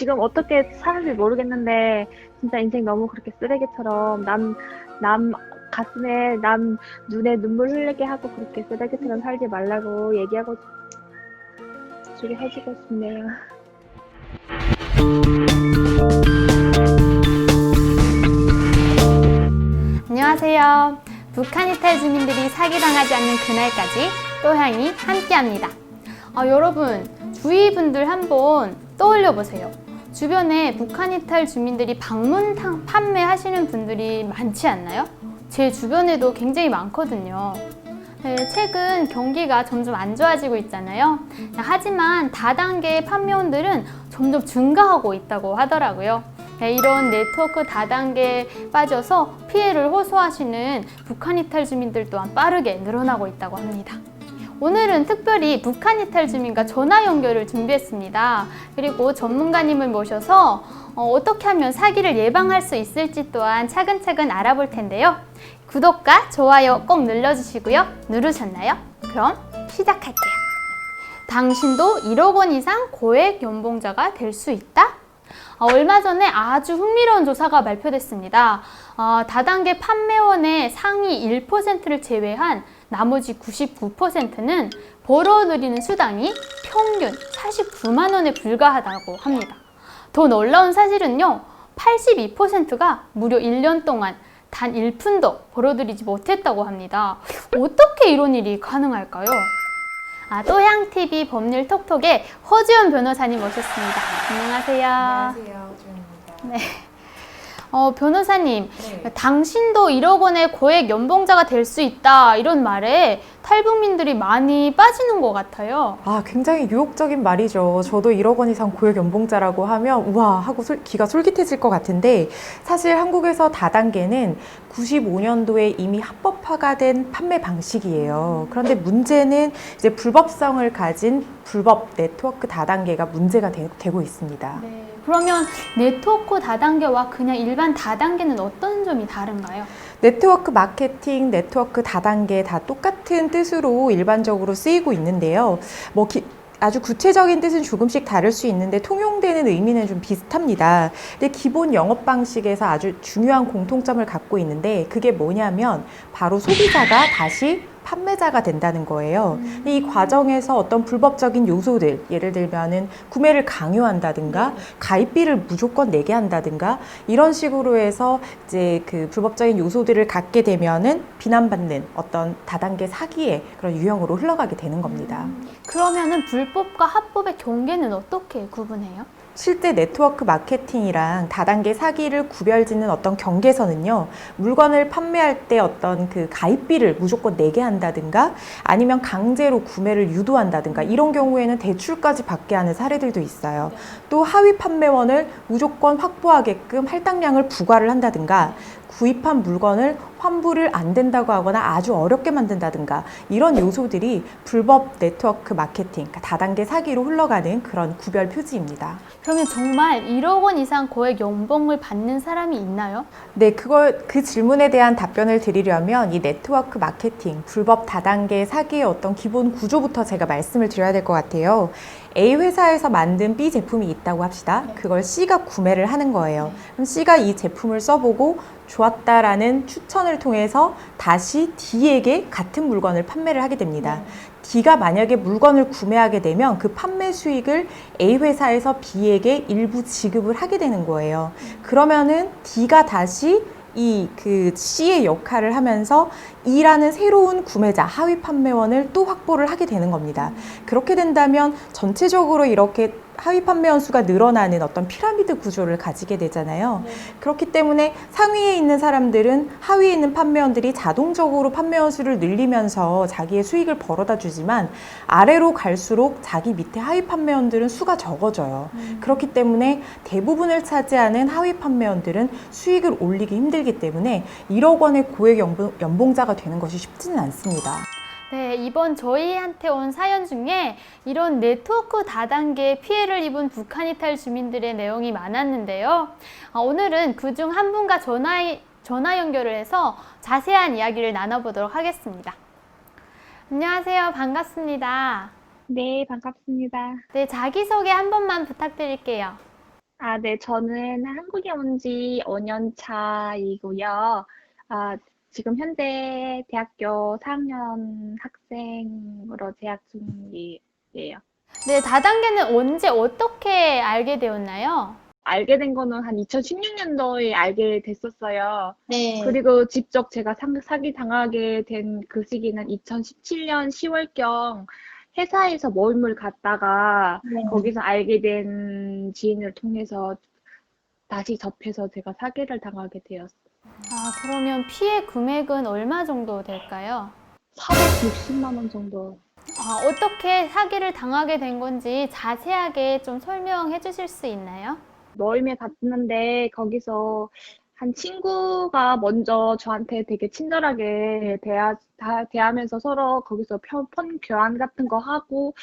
지금 어떻게 사는지 모르겠는데 진짜 인생 너무 그렇게 쓰레기처럼 남 가슴에 남 눈에 눈물 흘리게 하고 그렇게 쓰레기처럼 살지 말라고 얘기하고 주게 해주고 싶네요. 안녕하세요. 북한 이탈 주민들이 사기당하지 않는 그날까지 또향이 함께합니다. 여러분, 주위 분들 한번 떠올려 보세요. 주변에 북한 이탈 주민들이 방문 판매하시는 분들이 많지 않나요? 제 주변에도 굉장히 많거든요. 네, 최근 경기가 점점 안 좋아지고 있잖아요. 하지만 다단계 판매원들은 점점 증가하고 있다고 하더라고요. 네, 이런 네트워크 다단계에 빠져서 피해를 호소하시는 북한 이탈 주민들 또한 빠르게 늘어나고 있다고 합니다. 오늘은 특별히 북한 이탈 주민과 전화 연결을 준비했습니다. 그리고 전문가님을 모셔서 어떻게 하면 사기를 예방할 수 있을지 또한 차근차근 알아볼 텐데요. 구독과 좋아요 꼭 눌러주시고요. 누르셨나요? 그럼 시작할게요. 당신도 1억 원 이상 고액 연봉자가 될 수 있다? 얼마 전에 아주 흥미로운 조사가 발표됐습니다. 다단계 판매원의 상위 1%를 제외한 나머지 99%는 벌어들이는 수당이 평균 49만 원에 불과하다고 합니다. 더 놀라운 사실은요, 82%가 무려 1년 동안 단 1푼도 벌어들이지 못했다고 합니다. 어떻게 이런 일이 가능할까요? 또향TV 법률 톡톡에 허지연 변호사님 모셨습니다. 안녕하세요. 안녕하세요, 주연입니다. 네. 변호사님, 네. 당신도 1억 원의 고액 연봉자가 될 수 있다 이런 말에 탈북민들이 많이 빠지는 것 같아요. 굉장히 유혹적인 말이죠. 저도 1억 원 이상 고액 연봉자라고 하면 우와 하고 귀가 솔깃해질 것 같은데, 사실 한국에서 다단계는 95년도에 이미 합법화가 된 판매 방식이에요. 그런데 문제는 이제 불법성을 가진 불법 네트워크 다단계가 문제가 되고 있습니다. 네. 그러면 네트워크 다단계와 그냥 일반 다단계는 어떤 점이 다른가요? 네트워크 마케팅, 네트워크 다단계 다 똑같은 뜻으로 일반적으로 쓰이고 있는데요. 아주 구체적인 뜻은 조금씩 다를 수 있는데 통용되는 의미는 좀 비슷합니다. 근데 기본 영업 방식에서 아주 중요한 공통점을 갖고 있는데, 그게 뭐냐면 바로 소비자가 다시 판매자가 된다는 거예요. 근데 이 과정에서 어떤 불법적인 요소들, 예를 들면은 구매를 강요한다든가 가입비를 무조건 내게 한다든가 이런 식으로 해서 이제 그 불법적인 요소들을 갖게 되면은 비난받는 어떤 다단계 사기의 그런 유형으로 흘러가게 되는 겁니다. 그러면은 불법과 합법의 경계는 어떻게 구분해요? 실제 네트워크 마케팅이랑 다단계 사기를 구별짓는 어떤 경계선은요, 물건을 판매할 때 어떤 그 가입비를 무조건 내게 한다든가 아니면 강제로 구매를 유도한다든가 이런 경우에는 대출까지 받게 하는 사례들도 있어요. 또 하위 판매원을 무조건 확보하게끔 할당량을 부과를 한다든가 구입한 물건을 환불을 안 된다고 하거나 아주 어렵게 만든다든가 이런 요소들이 불법 네트워크 마케팅, 그러니까 다단계 사기로 흘러가는 그런 구별 표지입니다. 그러면 정말 1억 원 이상 고액 연봉을 받는 사람이 있나요? 네, 그 질문에 대한 답변을 드리려면 이 네트워크 마케팅, 불법 다단계 사기의 어떤 기본 구조부터 제가 말씀을 드려야 될 것 같아요. A 회사에서 만든 B 제품이 있다고 합시다. 그걸 C가 구매를 하는 거예요. 그럼 C가 이 제품을 써보고 좋았다라는 추천을 통해서 다시 D에게 같은 물건을 판매를 하게 됩니다. D가 만약에 물건을 구매하게 되면 그 판매 수익을 A 회사에서 B에게 일부 지급을 하게 되는 거예요. 그러면은 D가 다시 그 C의 역할을 하면서 E라는 새로운 구매자, 하위 판매원을 또 확보를 하게 되는 겁니다. 그렇게 된다면 전체적으로 이렇게 하위 판매원 수가 늘어나는 어떤 피라미드 구조를 가지게 되잖아요. 그렇기 때문에 상위에 있는 사람들은 하위에 있는 판매원들이 자동적으로 판매원 수를 늘리면서 자기의 수익을 벌어다 주지만, 아래로 갈수록 자기 밑에 하위 판매원들은 수가 적어져요. 그렇기 때문에 대부분을 차지하는 하위 판매원들은 수익을 올리기 힘들기 때문에 1억 원의 고액 연봉자가 되는 것이 쉽지는 않습니다. 네, 이번 저희한테 온 사연 중에 이런 네트워크 다단계 피해를 입은 북한 이탈 주민들의 내용이 많았는데요. 오늘은 그중 한 분과 전화 연결을 해서 자세한 이야기를 나눠보도록 하겠습니다. 안녕하세요. 반갑습니다. 네, 반갑습니다. 네, 자기소개 한 번만 부탁드릴게요. 아, 네, 저는 한국에 온 지 5년 차이고요. 아, 지금 현재 대학교 4학년 학생으로 재학 중이에요. 네, 다단계는 언제 어떻게 알게 되었나요? 알게 된 거는 한 2016년도에 알게 됐었어요. 네. 그리고 직접 제가 사기 당하게 된 그 시기는 2017년 10월경 회사에서 모임을 갔다가 네. 거기서 알게 된 지인을 통해서 다시 접해서 제가 사기를 당하게 되었어요. 아, 그러면 피해 금액은 얼마 정도 될까요? 460만 원 정도. 아, 어떻게 사기를 당하게 된 건지 자세하게 좀 설명해 주실 수 있나요? 모임에 갔는데 거기서 한 친구가 먼저 저한테 되게 친절하게 대하면서 서로 거기서 폰 교환 같은 거 하고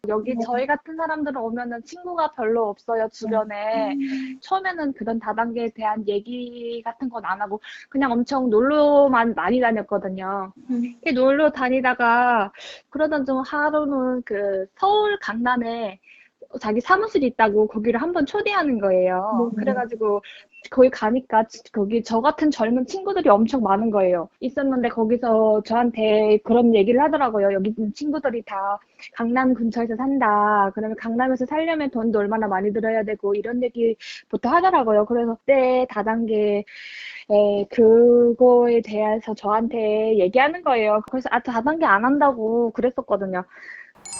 여기 저희 같은 사람들은 오면은 친구가 별로 없어요, 주변에. 처음에는 그런 다단계에 대한 얘기 같은 건 안 하고 그냥 엄청 놀러만 많이 다녔거든요. 이렇게 놀러 다니다가 그러던 중 하루는 그 서울 강남에 자기 사무실이 있다고 거기를 한번 초대하는 거예요. 그래가지고 거기 가니까 거기 저 같은 젊은 친구들이 엄청 많은 거예요. 있었는데 거기서 저한테 그런 얘기를 하더라고요. 여기 있는 친구들이 다 강남 근처에서 산다. 그러면 강남에서 살려면 돈도 얼마나 많이 들어야 되고 이런 얘기부터 하더라고요. 그래서 그때 다단계에 그거에 대해서 저한테 얘기하는 거예요. 그래서 아, 다단계 안 한다고 그랬었거든요.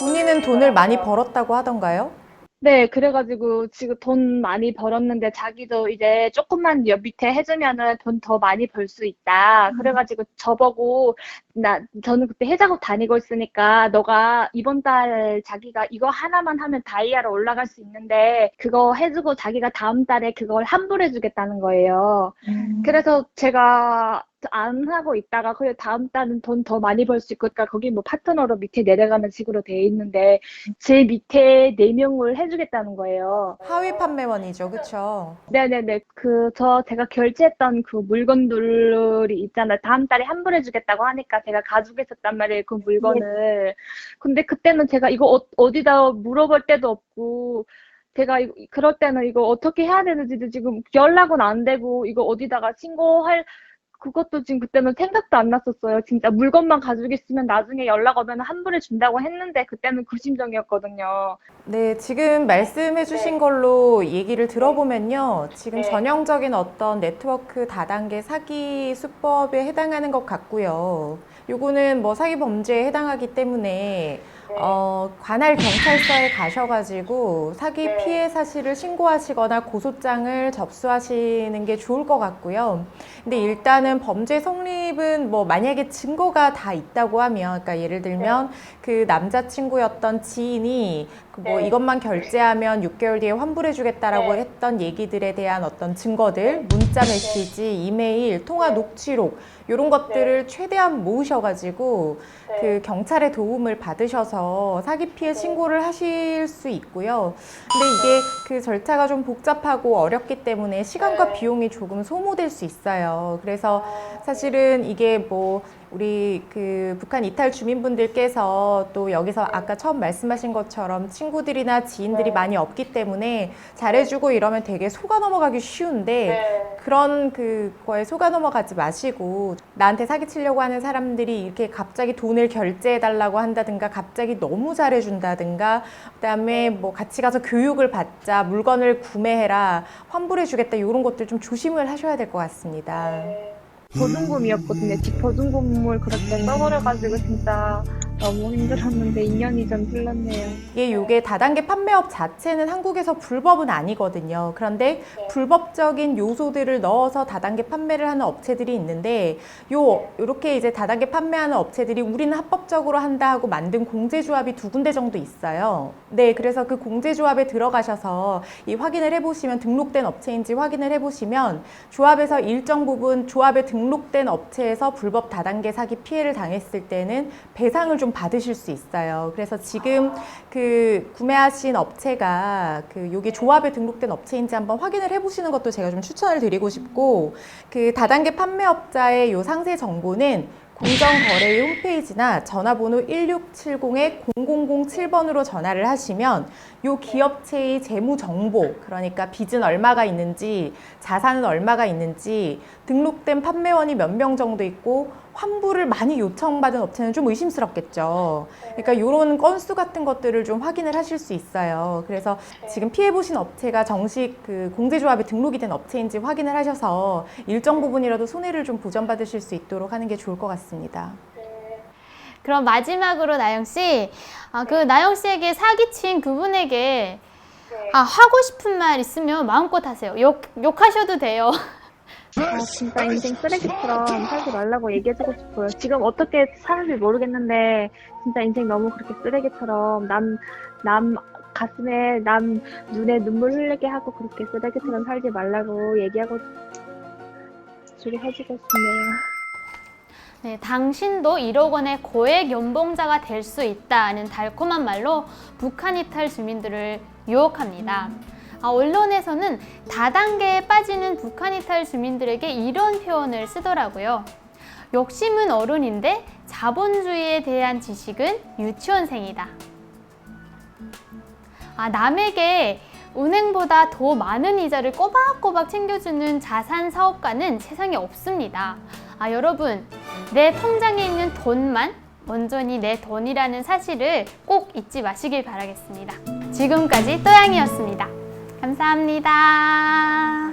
본인은 돈을 많이 벌었다고 하던가요? 네, 그래가지고 지금 돈 많이 벌었는데 자기도 이제 조금만 옆 밑에 해주면은 돈 더 많이 벌 수 있다. 그래가지고 저보고 저는 그때 해작업 다니고 있으니까 너가 이번 달 자기가 이거 하나만 하면 다이아로 올라갈 수 있는데 그거 해주고 자기가 다음 달에 그걸 환불해주겠다는 거예요. 그래서 제가 안 하고 있다가 그 다음 달은 돈 더 많이 벌 수 있고 그러니까 거기 뭐 파트너로 밑에 내려가는 식으로 돼 있는데 제 밑에 4명을 해주겠다는 거예요. 하위 판매원이죠, 그쵸? 네네네. 제가 결제했던 그 물건들이 있잖아요. 다음 달에 환불해주겠다고 하니까 제가 가지고 있었단 말이에요, 그 물건을. 근데 그때는 제가 이거 어디다 물어볼 데도 없고, 제가 그럴 때는 이거 어떻게 해야 되는지도 지금 연락은 안 되고, 이거 어디다가 그것도 지금 그때는 생각도 안 났었어요. 진짜 물건만 가지고 있으면 나중에 연락 오면 환불해 준다고 했는데 그때는 그 심정이었거든요. 네, 지금 말씀해 주신 걸로 얘기를 들어보면요. 지금 전형적인 어떤 네트워크 다단계 사기 수법에 해당하는 것 같고요. 요거는 뭐 사기 범죄에 해당하기 때문에 관할 경찰서에 가셔가지고 사기 피해 사실을 신고하시거나 고소장을 접수하시는 게 좋을 것 같고요. 근데 일단은 범죄 성립은 뭐 만약에 증거가 다 있다고 하면, 그러니까 예를 들면 그 남자친구였던 지인이 그뭐 이것만 결제하면 6개월 뒤에 환불해주겠다라고 했던 얘기들에 대한 어떤 증거들, 문자 메시지, 이메일, 통화 녹취록 이런 것들을 최대한 모으셔가지고 그 경찰의 도움을 받으셔서 사기 피해 신고를 하실 수 있고요. 근데 이게 그 절차가 좀 복잡하고 어렵기 때문에 시간과 비용이 조금 소모될 수 있어요. 그래서 사실은 이게 뭐 우리 그 북한 이탈 주민분들께서 또 여기서 아까 처음 말씀하신 것처럼 친구들이나 지인들이 많이 없기 때문에 잘해주고 이러면 되게 속아 넘어가기 쉬운데 그런 그거에 속아 넘어가지 마시고 나한테 사기치려고 하는 사람들이 이렇게 갑자기 돈을 결제해달라고 한다든가 갑자기 너무 잘해준다든가 그다음에 뭐 같이 가서 교육을 받자 물건을 구매해라 환불해주겠다 이런 것들 좀 조심을 하셔야 될 것 같습니다. 보증금이었거든요. 집 보증금을 그렇게 써버려가지고 진짜 너무 힘들었는데 2년이 좀 흘렀네요. 요게 다단계 판매업 자체는 한국에서 불법은 아니거든요. 그런데 불법적인 요소들을 넣어서 다단계 판매를 하는 업체들이 있는데 요렇게 이제 다단계 판매하는 업체들이 우리는 합법적으로 한다 하고 만든 공제조합이 2군데 정도 있어요. 네, 그래서 그 공제조합에 들어가셔서 이 확인을 해보시면 등록된 업체인지 확인을 해보시면 조합에서 일정 부분 조합에 등록된 업체에서 불법 다단계 사기 피해를 당했을 때는 배상을 좀 받으실 수 있어요. 그래서 지금 그 구매하신 업체가 그 요게 조합에 등록된 업체인지 한번 확인을 해보시는 것도 제가 좀 추천을 드리고 싶고 그 다단계 판매업자의 요 상세 정보는 공정거래위 홈페이지나 전화번호 1670-0007번으로 전화를 하시면 이 기업체의 재무 정보, 그러니까 빚은 얼마가 있는지, 자산은 얼마가 있는지, 등록된 판매원이 몇 명 정도 있고 환불을 많이 요청받은 업체는 좀 의심스럽겠죠. 그러니까 이런 건수 같은 것들을 좀 확인을 하실 수 있어요. 그래서 지금 피해보신 업체가 정식 그 공제조합에 등록이 된 업체인지 확인을 하셔서 일정 부분이라도 손해를 좀 보전받으실 수 있도록 하는 게 좋을 것 같습니다. 그럼 마지막으로 나영 씨, 그 나영 씨에게 사기친 그분에게 하고 싶은 말 있으면 마음껏 하세요. 욕하셔도 돼요. 진짜 인생 쓰레기처럼 살지 말라고 얘기해주고 싶어요. 지금 어떻게 사는지 모르겠는데 진짜 인생 너무 그렇게 쓰레기처럼 남 가슴에 남 눈에 눈물 흘리게 하고 그렇게 쓰레기처럼 살지 말라고 얘기하고 주게 해주고 싶네요. 네, 당신도 1억 원의 고액 연봉자가 될 수 있다는 달콤한 말로 북한 이탈 주민들을 유혹합니다. 언론에서는 다단계에 빠지는 북한 이탈 주민들에게 이런 표현을 쓰더라고요. 욕심은 어른인데 자본주의에 대한 지식은 유치원생이다. 남에게 은행보다 더 많은 이자를 꼬박꼬박 챙겨주는 자산 사업가는 세상에 없습니다. 여러분, 내 통장에 있는 돈만 온전히 내 돈이라는 사실을 꼭 잊지 마시길 바라겠습니다. 지금까지 또양이었습니다. 감사합니다.